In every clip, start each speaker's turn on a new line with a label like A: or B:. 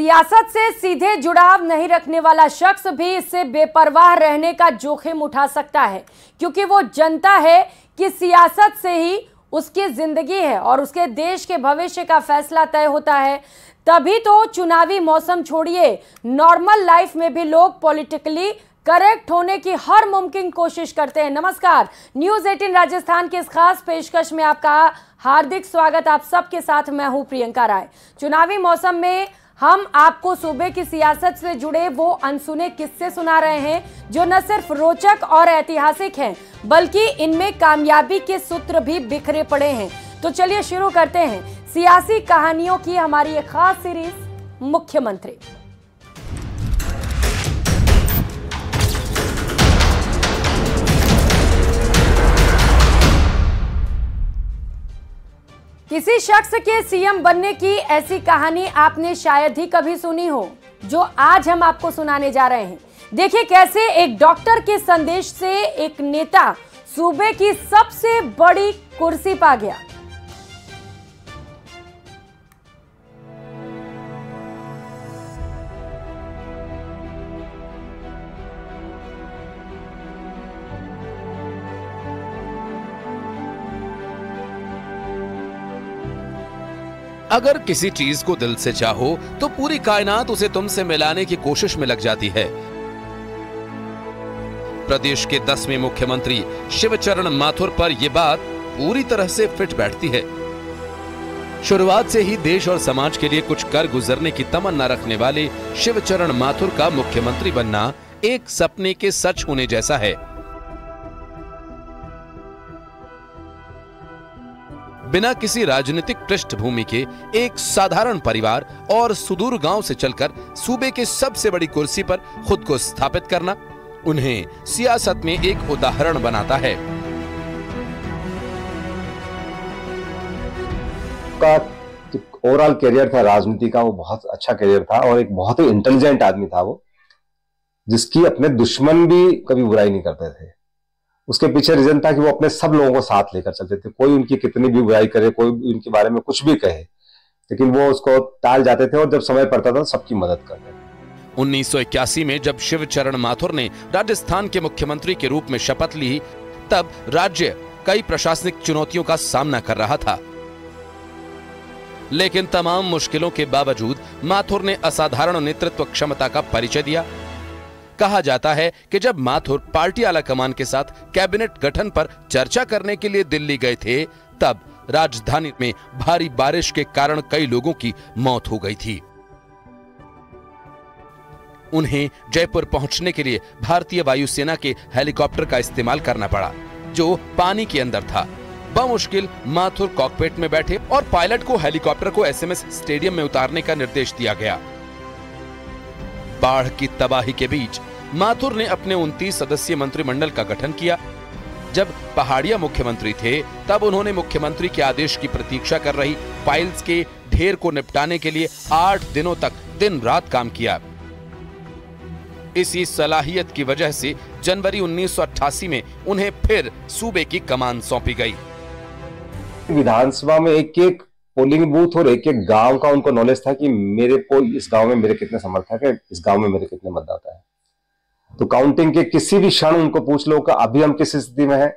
A: सियासत से सीधे जुड़ाव नहीं रखने वाला शख्स भी इससे बेपरवाह रहने का जोखिम उठा सकता है, क्योंकि वो जानता है कि सियासत से ही उसकी जिंदगी है और उसके देश के भविष्य का फैसला तय होता है। तभी तो चुनावी मौसम छोड़िए, नॉर्मल लाइफ में भी लोग पॉलिटिकली करेक्ट होने की हर मुमकिन कोशिश करते हैं। नमस्कार, न्यूज 18 राजस्थान के इस खास पेशकश में आपका हार्दिक स्वागत। आप सबके साथ मैं हूं प्रियंका राय। चुनावी मौसम में हम आपको सूबे की सियासत से जुड़े वो अनसुने किस्से सुना रहे हैं, जो न सिर्फ रोचक और ऐतिहासिक हैं, बल्कि इनमें कामयाबी के सूत्र भी बिखरे पड़े हैं। तो चलिए शुरू करते हैं सियासी कहानियों की हमारी एक खास सीरीज, मुख्यमंत्री। किसी शख्स के सीएम बनने की ऐसी कहानी आपने शायद ही कभी सुनी हो, जो आज हम आपको सुनाने जा रहे हैं। देखिए कैसे एक डॉक्टर के संदेश से एक नेता सूबे की सबसे बड़ी कुर्सी पा गया।
B: अगर किसी चीज को दिल से चाहो तो पूरी कायनात उसे तुमसे मिलाने की कोशिश में लग जाती है। प्रदेश के 10वें मुख्यमंत्री शिवचरण माथुर पर यह बात पूरी तरह से फिट बैठती है। शुरुआत से ही देश और समाज के लिए कुछ कर गुजरने की तमन्ना रखने वाले शिवचरण माथुर का मुख्यमंत्री बनना एक सपने के सच होने जैसा है। बिना किसी राजनीतिक पृष्ठभूमि के एक साधारण परिवार और सुदूर गांव से चलकर सूबे के सबसे बड़ी कुर्सी पर खुद को स्थापित करना उन्हें सियासत में एक उदाहरण बनाता है।
C: का ओवरऑल करियर था राजनीति का, वो बहुत अच्छा करियर था और एक बहुत ही इंटेलिजेंट आदमी था वो, जिसकी अपने दुश्मन भी कभी बुराई नहीं करते थे। उसके पीछे रीजन था कि वो अपने सब लोगों को साथ लेकर चलते थे। कोई उनकी कितनी भी बुराई करे, कोई उनके बारे में कुछ भी कहे, लेकिन वो उसको टाल जाते थे और जब समय पड़ता था सबकी मदद करते थे।
B: 1981 में जब शिवचरण माथुर ने राजस्थान के मुख्यमंत्री के रूप में शपथ ली, तब राज्य कई प्रशासनिक चुनौतियों का सामना कर रहा था। लेकिन तमाम मुश्किलों के बावजूद माथुर ने असाधारण नेतृत्व क्षमता का परिचय दिया। कहा जाता है कि जब माथुर पार्टी आलाकमान के साथ कैबिनेट गठन पर चर्चा करने के लिए दिल्ली गए थे, तब राजधानी में भारी बारिश के कारण कई लोगों की मौत हो गई थी। उन्हें जयपुर पहुंचने के लिए भारतीय वायुसेना के हेलीकॉप्टर का इस्तेमाल करना पड़ा, जो पानी के अंदर था। बमुश्किल माथुर कॉकपिट में बैठे और पायलट को हेलीकॉप्टर को एसएमएस स्टेडियम में उतारने का निर्देश दिया गया। बाढ़ की तबाही के बीच माथुर ने अपने 29 सदस्यीय मंत्रिमंडल का गठन किया। जब पहाड़िया मुख्यमंत्री थे, तब उन्होंने मुख्यमंत्री के आदेश की प्रतीक्षा कर रही फाइल्स के ढेर को निपटाने के लिए 8 दिनों तक दिन रात काम किया। इसी सलाहियत की वजह से जनवरी 1988 में उन्हें फिर सूबे की कमान सौंपी गई।
C: विधानसभा में एक एक पोलिंग बूथ और एक एक गांव का उनको नॉलेज था कि मेरे को इस गांव में मेरे कितने समर्थक है, इस गांव में मेरे कितने मतदाता है। तो काउंटिंग के किसी भी क्षण उनको पूछ लो कि अभी हम किस स्थिति में हैं,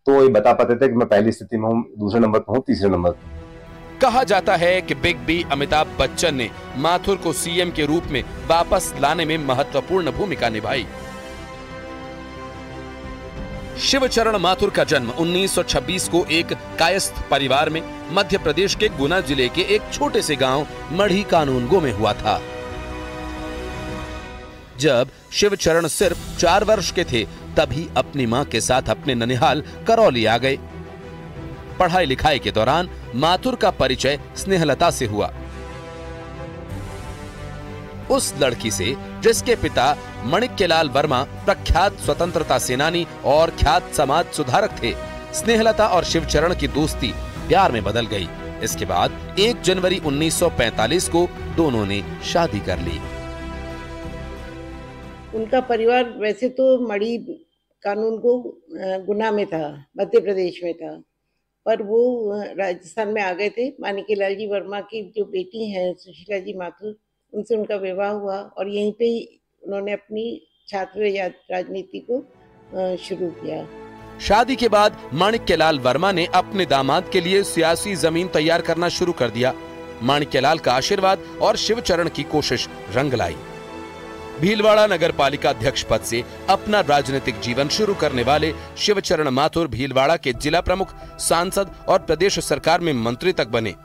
C: तो ये बता पाते थे कि मैं पहली स्थिति में हूं, दूसरे नंबर पर हूं, तीसरे नंबर पर।
B: कहा जाता है कि बिग बी अमिताभ बच्चन ने माथुर को सीएम के रूप में वापस लाने में महत्वपूर्ण भूमिका निभाई। शिवचरण माथुर का जन्म 1926 को एक कायस्थ परिवार में मध्य प्रदेश के गुना जिले के एक छोटे से गांव मढ़ी कानूनगो में हुआ था। जब शिवचरण सिर्फ 4 वर्ष के थे, तभी अपनी मां के साथ अपने ननिहाल करौली आ गए। पढ़ाई लिखाई के दौरान माथुर का परिचय स्नेहलता से हुआ, उस लड़की से जिसके पिता माणिक्यलाल वर्मा प्रख्यात स्वतंत्रता सेनानी और ख्यात समाज सुधारक थे। स्नेहलता और शिवचरण की दोस्ती प्यार में बदल गई। इसके बाद 1 जनवरी 1945 को दोनों ने शादी कर ली।
D: उनका परिवार वैसे तो मढ़ी कानूनगो गुना में था, मध्य प्रदेश में था, पर वो राजस्थान में आ गए थे। माणिक्यलाल जी वर्मा की जो बेटी हैं सुशीला जी माथुर, उनसे उनका विवाह हुआ और यहीं पे ही उन्होंने अपनी छात्र राजनीति को शुरू किया।
B: शादी के बाद माणिक्यलाल वर्मा ने अपने दामाद के लिए सियासी जमीन तैयार करना शुरू कर दिया। माणिक्यलाल का आशीर्वाद और शिवचरण की कोशिश रंग लाई। भीलवाड़ा नगर पालिका अध्यक्ष पद से अपना राजनीतिक जीवन शुरू करने वाले शिवचरण माथुर भीलवाड़ा के जिला प्रमुख, सांसद और प्रदेश सरकार में मंत्री तक बने।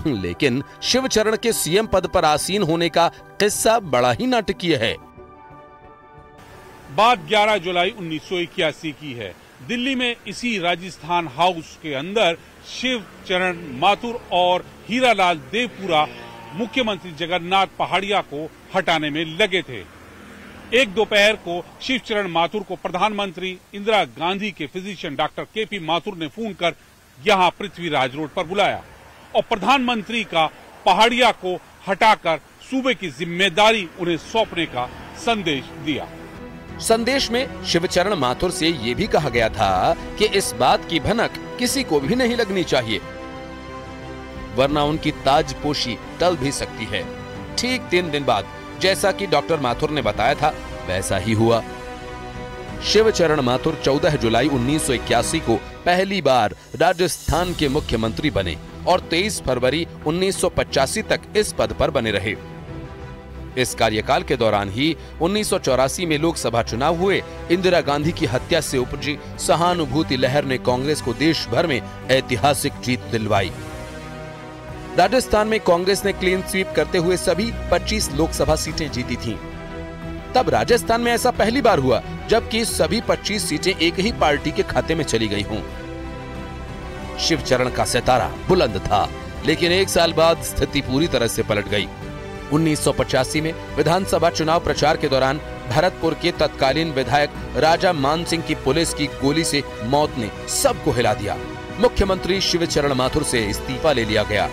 B: लेकिन शिवचरण के सीएम पद पर आसीन होने का किस्सा बड़ा ही नाटकीय है।
E: बात 11 जुलाई 1981 की है। दिल्ली में इसी राजस्थान हाउस के अंदर शिवचरण माथुर और हीरालाल देवपुरा मुख्यमंत्री जगन्नाथ पहाड़िया को हटाने में लगे थे। एक दोपहर को शिवचरण माथुर को प्रधानमंत्री इंदिरा गांधी के फिजिशियन डॉक्टर केपी माथुर ने फोन कर यहां पृथ्वीराज रोड पर बुलाया और प्रधानमंत्री का पहाड़िया को हटाकर सूबे की जिम्मेदारी उन्हें सौंपने का संदेश दिया।
B: संदेश में शिवचरण माथुर से ये भी कहा गया था कि इस बात की भनक किसी को भी नहीं लगनी चाहिए, वरना उनकी ताजपोशी टल भी सकती है। ठीक 3 दिन बाद जैसा कि डॉक्टर माथुर ने बताया था वैसा ही हुआ। शिवचरण माथुर 14 जुलाई 1981 को पहली बार राजस्थान के मुख्यमंत्री बने और 23 फरवरी 1985 तक इस पद पर बने रहे। इस कार्यकाल के दौरान ही 1984 में लोकसभा चुनाव हुए। इंदिरा गांधी की हत्या से उपजी सहानुभूति लहर ने कांग्रेस को देश भर में ऐतिहासिक जीत दिलवाई। राजस्थान में कांग्रेस ने क्लीन स्वीप करते हुए सभी 25 लोकसभा सीटें जीती थीं। तब राजस्थान में ऐसा पहली बार हुआ जबकि सभी 25 सीटें एक ही पार्टी के खाते में चली गई हों। शिवचरण का सितारा बुलंद था, लेकिन 1 साल बाद स्थिति पूरी तरह से पलट गई। 1985 में विधानसभा चुनाव प्रचार के दौरान भरतपुर के तत्कालीन विधायक राजा मान सिंह की पुलिस की गोली से मौत ने सबको हिला दिया। मुख्यमंत्री शिवचरण माथुर से इस्तीफा ले लिया गया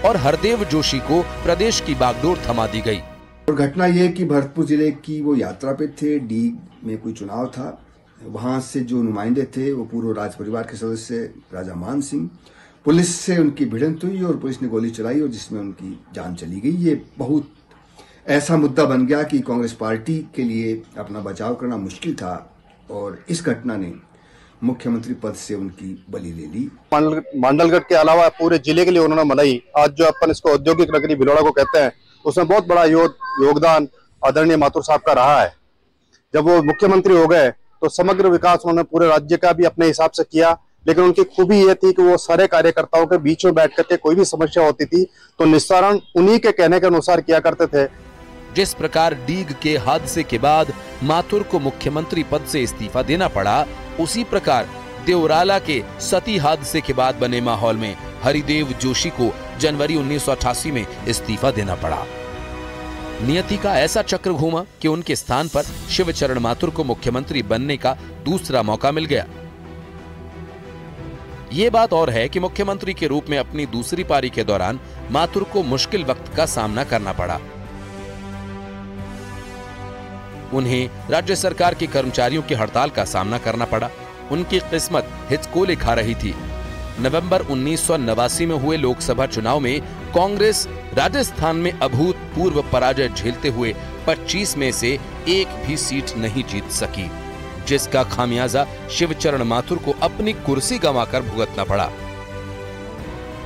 B: और हरदेव जोशी को प्रदेश की बागडोर थमा दी गई।
F: और घटना यह कि भरतपुर जिले की वो यात्रा पे थे, डी में कोई चुनाव था। वहां से जो नुमाइंदे थे वो पूर्व राज परिवार के सदस्य राजा मान सिंह, पुलिस से उनकी भिड़ंत हुई और पुलिस ने गोली चलाई और जिसमें उनकी जान चली गई। ये बहुत ऐसा मुद्दा बन गया कि कांग्रेस पार्टी के लिए अपना बचाव करना मुश्किल था और इस घटना ने मुख्यमंत्री पद से उनकी बलि ले ली।
G: मांडलगढ़ के अलावा पूरे जिले के लिए उन्होंने मनाई। आज जो अपन इसको औद्योगिक नगरी भीलवाड़ा को कहते हैं, उसमें बहुत बड़ा योगदान आदरणीय माथुर साहब का रहा है। जब वो मुख्यमंत्री हो गए तो समग्र विकास उन्होंने पूरे राज्य का भी अपने हिसाब से किया, लेकिन उनकी खूबी ये थी कि वो सारे कार्यकर्ताओं के बीच में बैठ करके कोई भी समस्या होती थी तो निस्तारण उन्हीं के कहने के अनुसार किया करते थे।
B: जिस प्रकार डीग के हादसे के बाद माथुर को मुख्यमंत्री पद से इस्तीफा देना पड़ा, उसी प्रकार देवराला के सती हादसे के बाद बने माहौल में हरिदेव जोशी को जनवरी 1988 में इस्तीफा देना पड़ा। नियति का ऐसा चक्र घूमा कि उनके स्थान पर शिवचरण माथुर को मुख्यमंत्री बनने का दूसरा मौका मिल गया। ये बात और है कि मुख्यमंत्री के रूप में अपनी दूसरी पारी के दौरान माथुर को मुश्किल वक्त का सामना करना पड़ा। उन्हें राज्य सरकार के कर्मचारियों की हड़ताल का सामना करना पड़ा। उनकी किस्मत हिचकोले खा रही थी। नवंबर 1989 में हुए लोकसभा चुनाव में कांग्रेस राजस्थान में अभूतपूर्व पराजय झेलते हुए 25 में से एक भी सीट नहीं जीत सकी, जिसका खामियाजा शिवचरण माथुर को अपनी कुर्सी गंवाकर भुगतना पड़ा।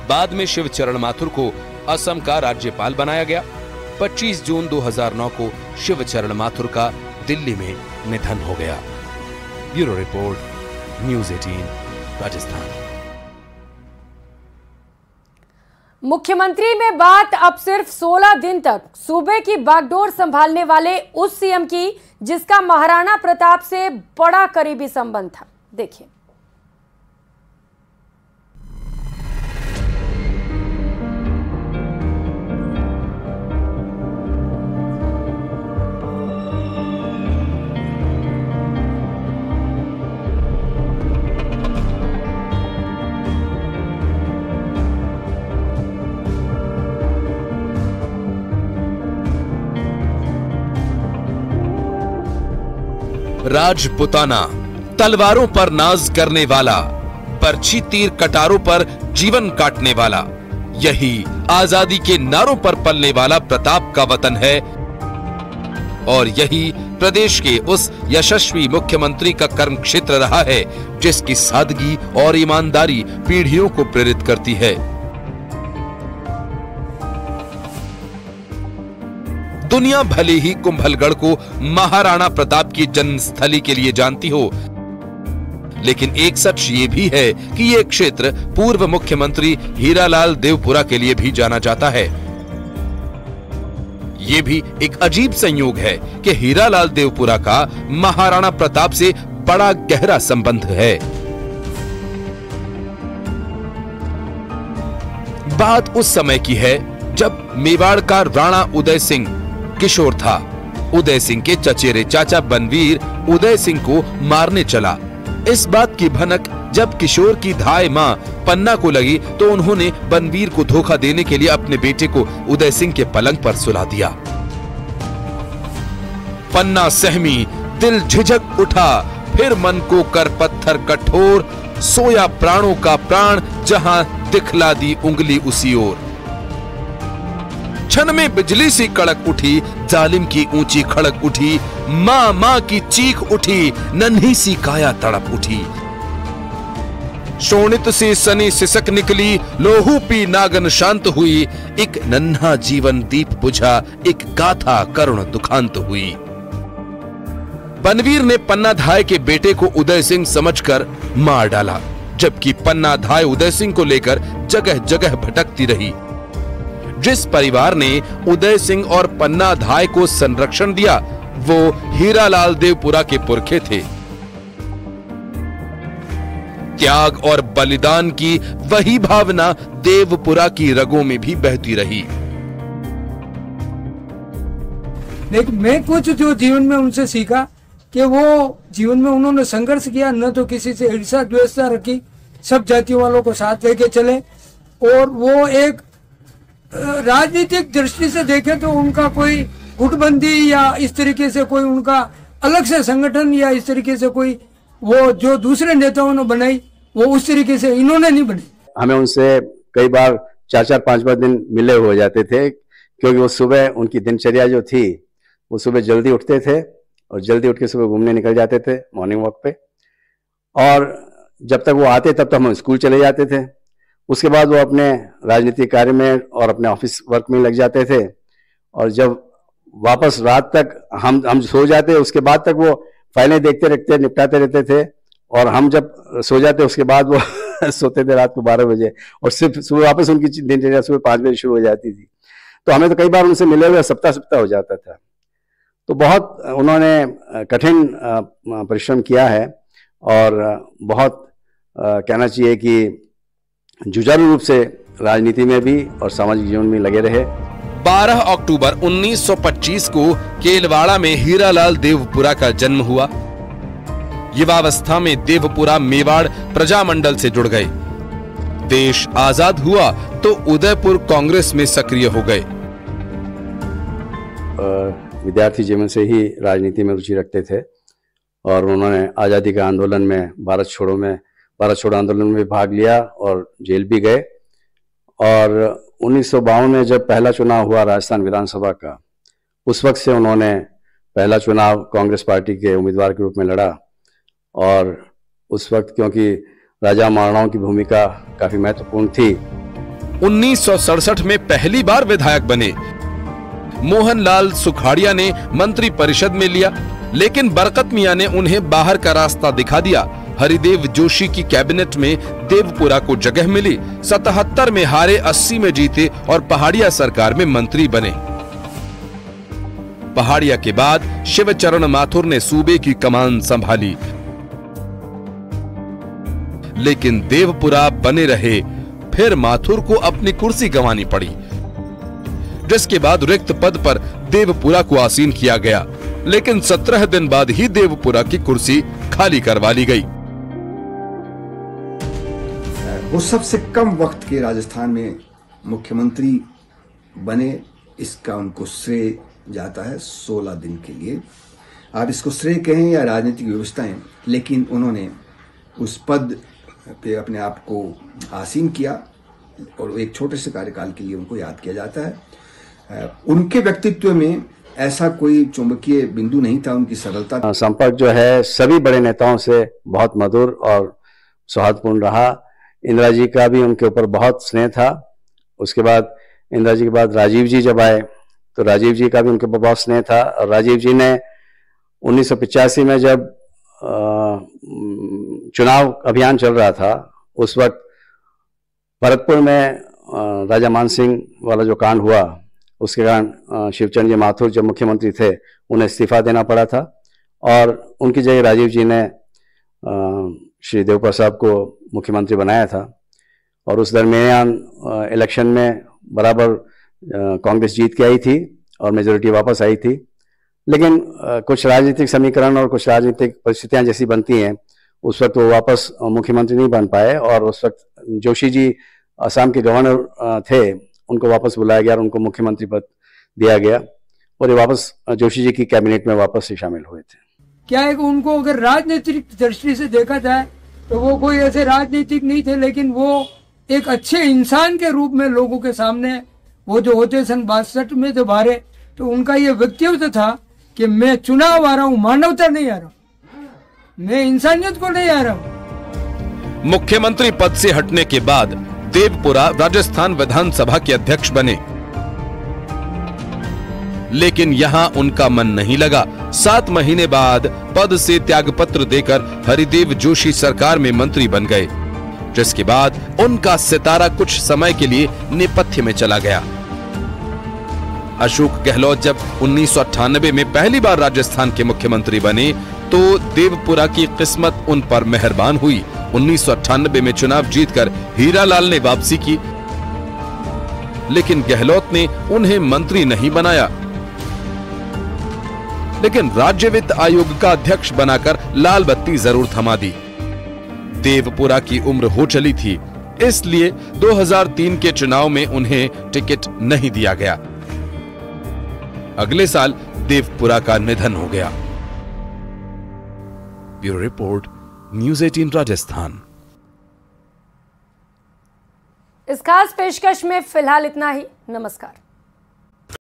B: बाद में शिवचरण माथुर को असम का राज्यपाल बनाया गया। 25 जून 2009 को शिवचरण माथुर का दिल्ली में निधन हो गया। Bureau report, news 18 Rajasthan.
A: मुख्यमंत्री में बात अब सिर्फ 16 दिन तक सूबे की बागडोर संभालने वाले उस सीएम की जिसका महाराणा प्रताप से बड़ा करीबी संबंध था। देखिए।
B: राजपुताना, तलवारों पर नाज करने वाला, बरछी तीर कटारों पर जीवन काटने वाला, यही आजादी के नारों पर पलने वाला प्रताप का वतन है और यही प्रदेश के उस यशस्वी मुख्यमंत्री का कर्म क्षेत्र रहा है जिसकी सादगी और ईमानदारी पीढ़ियों को प्रेरित करती है। दुनिया भले ही कुंभलगढ़ को महाराणा प्रताप की जन्मस्थली के लिए जानती हो, लेकिन एक सच ये भी है कि ये क्षेत्र पूर्व मुख्यमंत्री हीरालाल देवपुरा के लिए भी जाना जाता है। ये भी एक अजीब संयोग है कि हीरालाल देवपुरा का महाराणा प्रताप से बड़ा गहरा संबंध है। बात उस समय की है जब मेवाड़ का राणा उदय सिंह किशोर था। उदय सिंह के चचेरे चाचा बनवीर उदय सिंह को मारने चला। इस बात की भनक जब किशोर की धाय मां पन्ना को लगी तो उन्होंने बनवीर को धोखा देने के लिए अपने बेटे को उदय सिंह के पलंग पर सुला दिया। पन्ना सहमी, दिल झिझक उठा, फिर मन को कर पत्थर कठोर, सोया प्राणों का प्राण, जहां दिखला दी उंगली उसी ओर। क्षण में बिजली सी कड़क उठी, जालिम की ऊंची खड़क उठी, मां मां की चीख उठी, नन्ही सी काया तड़प उठी। शोणित से सनी सिसक निकली, लोहू पी नागन शांत हुई, एक नन्हा जीवन दीप बुझा, एक गाथा करुण दुखांत हुई। बनवीर ने पन्ना धाय के बेटे को उदय सिंह समझकर मार डाला, जबकि पन्ना धाय उदय सिंह को लेकर जगह जगह भटकती रही। जिस परिवार ने उदय सिंह और पन्ना धाय को संरक्षण दिया वो हीरालाल देवपुरा के पुरखे थे। त्याग और बलिदान की वही भावना देवपुरा की रगों में भी बहती रही।
H: लेकिन मैं कुछ जो जीवन में उनसे सीखा कि वो जीवन में उन्होंने संघर्ष किया, न तो किसी से ईर्ष्या द्वेषता रखी, सब जातियों वालों को साथ लेके चले। और वो एक राजनीतिक दृष्टि से देखें तो उनका कोई गुटबंदी या इस तरीके से कोई उनका अलग से संगठन या इस तरीके से कोई वो जो दूसरे नेताओं ने बनाई वो उस तरीके से इन्होंने नहीं बनाई।
I: हमें उनसे कई बार 4-4, 5-5 दिन मिले हो जाते थे, क्योंकि वो सुबह उनकी दिनचर्या जो थी वो सुबह जल्दी उठते थे और जल्दी उठ के सुबह घूमने निकल जाते थे मॉर्निंग वॉक पे। और जब तक वो आते तब तक हम स्कूल चले जाते थे। उसके बाद वो अपने राजनीतिक कार्य में और अपने ऑफिस वर्क में लग जाते थे। और जब वापस रात तक हम सो जाते, उसके बाद तक वो फाइलें देखते रखते, निपटाते रहते थे। और हम जब सो जाते उसके बाद वो सोते थे रात को 12 बजे, और सिर्फ सुबह वापस उनकी दिनचर्या सुबह 5 बजे शुरू हो जाती थी। तो हमें तो कई बार उनसे मिले हुए सप्ताह हो जाता था। तो बहुत उन्होंने कठिन परिश्रम किया है और बहुत कहना चाहिए कि जुझारू रूप से राजनीति में भी और सामाजिक जीवन में लगे रहे।
B: 12 अक्टूबर 1925 को केलवाड़ा में हीरालाल देवपुरा का जन्म हुआ। युवावस्था में देवपुरा मेवाड़ प्रजामंडल से जुड़ गए। देश आजाद हुआ तो उदयपुर कांग्रेस में सक्रिय हो गए।
I: विद्यार्थी जीवन से ही राजनीति में रुचि रखते थे और उन्होंने आज़ादी के आंदोलन में भारत छोड़ो आंदोलन में भाग लिया और जेल भी गए। और 1952 में जब पहला चुनाव हुआ राजस्थान विधानसभा का, उस वक्त से उन्होंने पहला चुनाव कांग्रेस पार्टी के उम्मीदवार के रूप में लड़ा। और उस वक्त क्योंकि राजा महाराणाओं की भूमिका काफी महत्वपूर्ण थी।
B: 1967 में पहली बार विधायक बने। मोहनलाल सुखाड़िया ने मंत्री परिषद में लिया, लेकिन बरकत मियां ने उन्हें बाहर का रास्ता दिखा दिया। हरिदेव जोशी की कैबिनेट में देवपुरा को जगह मिली। 77 में हारे, 80 में जीते और पहाड़िया सरकार में मंत्री बने। पहाड़िया के बाद शिवचरण माथुर ने सूबे की कमान संभाली, लेकिन देवपुरा बने रहे। फिर माथुर को अपनी कुर्सी गंवानी पड़ी, जिसके बाद रिक्त पद पर देवपुरा को आसीन किया गया। लेकिन 17 दिन बाद ही देवपुरा की कुर्सी खाली करवा ली गई।
F: वो सबसे कम वक्त के राजस्थान में मुख्यमंत्री बने, इसका उनको श्रेय जाता है 16 दिन के लिए। आप इसको श्रेय कहें या राजनीतिक व्यवस्थाएं, लेकिन उन्होंने उस पद पे अपने आप को आसीन किया और एक छोटे से कार्यकाल के लिए उनको याद किया जाता है। उनके व्यक्तित्व में ऐसा कोई चुंबकीय बिंदु नहीं था, उनकी सरलता।
I: संपर्क जो है सभी बड़े नेताओं से बहुत मधुर और सौहार्दपूर्ण रहा। इंदिरा जी का भी उनके ऊपर बहुत स्नेह था। उसके बाद इंदिरा जी के बाद राजीव जी जब आए तो राजीव जी का भी उनके ऊपर बहुत स्नेह था। और राजीव जी ने 1985 में जब चुनाव अभियान चल रहा था, उस वक्त भरतपुर में राजा मान सिंह वाला जो कांड हुआ, उसके कारण शिवचंद्र जी माथुर जो मुख्यमंत्री थे उन्हें इस्तीफा देना पड़ा था और उनकी जगह राजीव जी ने श्री देवपुरा साहब को मुख्यमंत्री बनाया था। और उस दरमियान इलेक्शन में बराबर कांग्रेस जीत के आई थी और मेजोरिटी वापस आई थी। लेकिन कुछ राजनीतिक समीकरण और कुछ राजनीतिक परिस्थितियां जैसी बनती हैं, उस वक्त वो वापस मुख्यमंत्री नहीं बन पाए और उस वक्त जोशी जी असम के गवर्नर थे, उनको वापस बुलाया गया और उनको मुख्यमंत्री पद दिया गया और ये वापस जोशी जी की कैबिनेट में वापस से शामिल हुए थे।
H: क्या है कि उनको अगर राजनीतिक दृष्टि से देखा जाए तो वो कोई ऐसे राजनीतिक नहीं थे, लेकिन वो एक अच्छे इंसान के रूप में लोगों के सामने वो जो होते सन 62 में जब हारे तो उनका ये व्यक्तित्व था कि मैं चुनाव आ रहा हूँ, मानवता नहीं आ रहा, मैं इंसानियत को नहीं आ रहा हूँ।
B: मुख्यमंत्री पद से हटने के बाद देवपुरा राजस्थान विधानसभा के अध्यक्ष बने, लेकिन यहां उनका मन नहीं लगा। 7 महीने बाद पद से त्यागपत्र देकर हरिदेव जोशी सरकार में मंत्री बन गए, जिसके बाद उनका सितारा कुछ समय के लिए नेपथ्य में चला गया। अशोक गहलोत जब 1998 में पहली बार राजस्थान के मुख्यमंत्री बने तो देवपुरा की किस्मत उन पर मेहरबान हुई। 1998 में चुनाव जीतकर हीरालाल ने वापसी की, लेकिन गहलोत ने उन्हें मंत्री नहीं बनाया, लेकिन राज्य वित्त आयोग का अध्यक्ष बनाकर लाल बत्ती जरूर थमा दी। देवपुरा की उम्र हो चली थी, इसलिए 2003 के चुनाव में उन्हें टिकट नहीं दिया गया। अगले साल देवपुरा का निधन हो गया। Bureau report, news 18 Rajasthan.
A: इस खास पेशकश में फिलहाल इतना ही। नमस्कार।